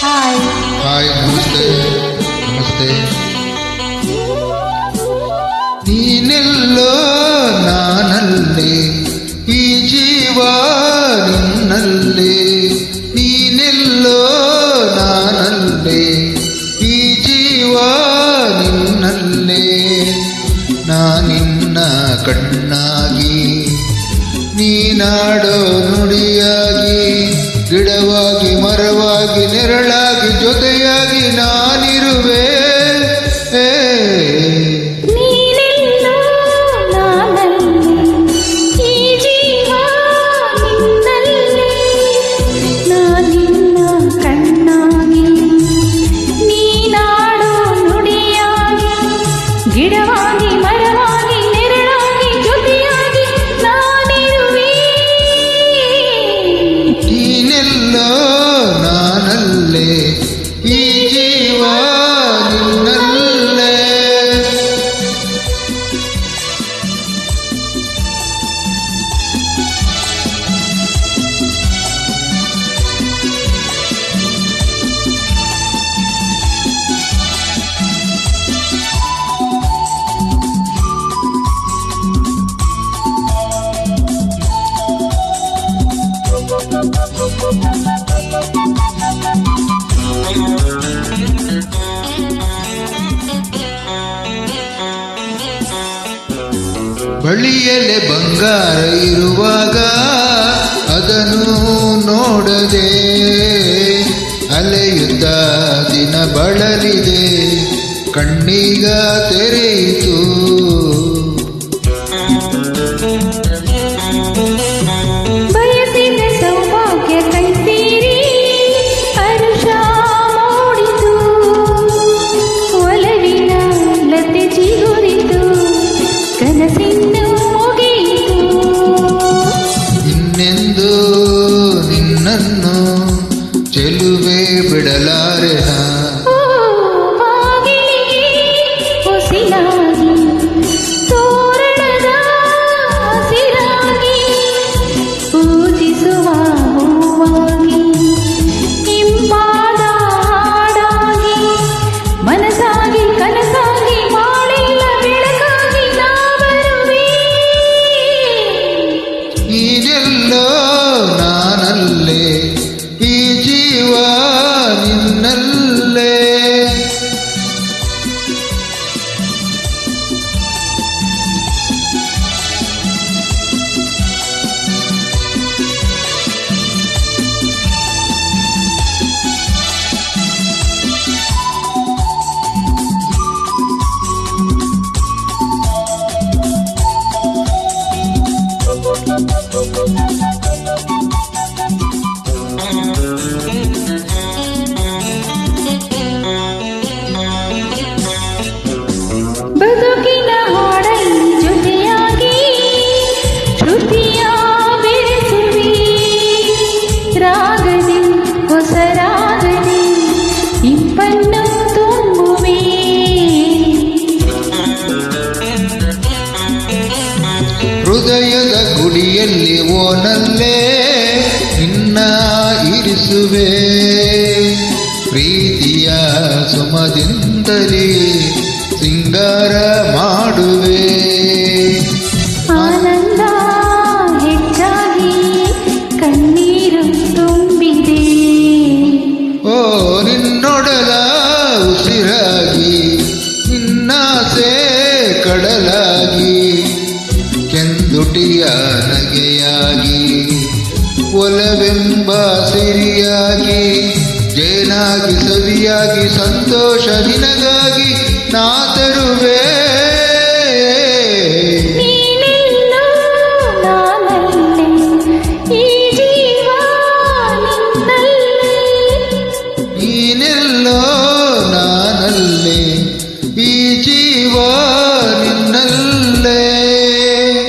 Hi hi, ನಮಸ್ತೆ. ನಮಸ್ತೆ. ನೀನೆಲ್ಲೋ ನಾನಲ್ಲಿ, ಈ ಜೀವ ನಿನ್ನಲ್ಲಿ. ನೀನೆಲ್ಲೋ ನಾನಲ್ಲಿ, ಈ ಜೀವ ನಿನ್ನಲ್ಲಿ. ನಾನಿನ್ನ ಕಣ್ಣಾಗಿ, ನೀನಾಡೋ ನುಡಿಯಾಗಿ, ಗಿಡವಾಗಿ ಮರವಾಗಿ ನೆರಳಾಗಿ ಜೊತೆಯಾಗಿ ನಾನಿರುವೆ. ನೀನೆಲ್ಲೋ ನಾನಲ್ಲಿ, ಈ ಜೀವ ನಿನ್ನಲ್ಲಿ. ನಾನಿನ್ನ ಕಣ್ಣಾಗಿ, ನೀನಾಡೋ ನುಡಿಯಾಗಿ, ಗಿಡವಾಗಿ ಮರವಾಗಿ ನೆರಳಾಗಿ ಜೊತೆಯಾಗಿ ನಾನಿರುವೆ. ನೀನೆಲ್ಲೋ ನಾನಲ್ಲೇ, ಈ ಜೀವ ನಿನ್ನಲ್ಲೇ. ಬಳಿಯಲೆ ಬಂಗಾರ ಇರುವಾಗ ಅದನ್ನು ನೋಡದೆ ಅಲೆಯುತ್ತ ದಿನ ಬಳಲಿದೆ, ಕಣ್ಣೀಗ ತೆರೆಯಿತು. ಬಯಸಿದ ಸೌಭಾಗ್ಯ ಕೈ ಸೇರಿ ಹರುಷ ಮೂಡಿತು, ಒಲವಿನ ಲತೆ ಚಿಗುರಿತು, ಕನಸಿನ್ನು ಮುಗಿಯಿತು. ಇನ್ನೆಂದು ನಿನ್ನನ್ನು ಚೆಲುವೆ ಬಿಡಲಾರೆನ. ಓ ಬಾಗಿಲಿಗೆ ಹೊಸಿಲಾಗಿ, ತೋರಣದ ಹಸಿರಾಗಿ, ಪೂಜಿಸುವ ಹೂವಾಗಿ, ಇಂಪಾದ ಹಾಡಾಗಿ, ಮನಸಾಗಿ ಕನಸಾಗಿ ಮಾಡಿಲ್ಲ ಬೆಳಕಾಗಿ ನಾ ಬರುವೆ. ನೀನೆಲ್ಲೋ ನಾನಲ್ಲೇ, ಈ ಜೀವ ನಿನ್ನಲ್ಲೇ. ಬದುಕಿನ ಹಾಡಲ್ಲಿ ಜೊತೆಯಾಗಿ ಶ್ರುತಿಯ ಬೆರೆಸುವೆ, ರಾಗದಿ ಹೊಸ ರಾಗದಿ ಇಂಪನ್ನು ತುಂಬುವೆ. ಹೃದಯದ ಗುಡಿಯಲ್ಲಿ ಓನಲ್ಲೇ ನಿನ್ನ ಇರಿಸುವೆ, ಪ್ರೀತಿಯ ಸುಮದಿಂದಲೇ ಸಿಂಗಾರ ಮಾಡುವೆ. ಆನಂದ ಹೆಚ್ಚಾಗಿ ಕಣ್ಣೀರು ತುಂಬಿದೆ, ಓ ನಿನ್ನೊಡಲ ಉಸಿರಾಗಿ, ನಿನ್ನಾಸೆ ಕಡಲಾಗಿ, ಕೆಂದುಟಿಯ ನಗೆಯಾಗಿ, ಒಲವೆಂಬ ಸಿರಿಯಾಗಿ, ಜೇನಾಗಿ ಸವಿಯಾಗಿ ಸಂತೋಷ ನಿನಗಾಗಿ ನಾ ತರುವೆ.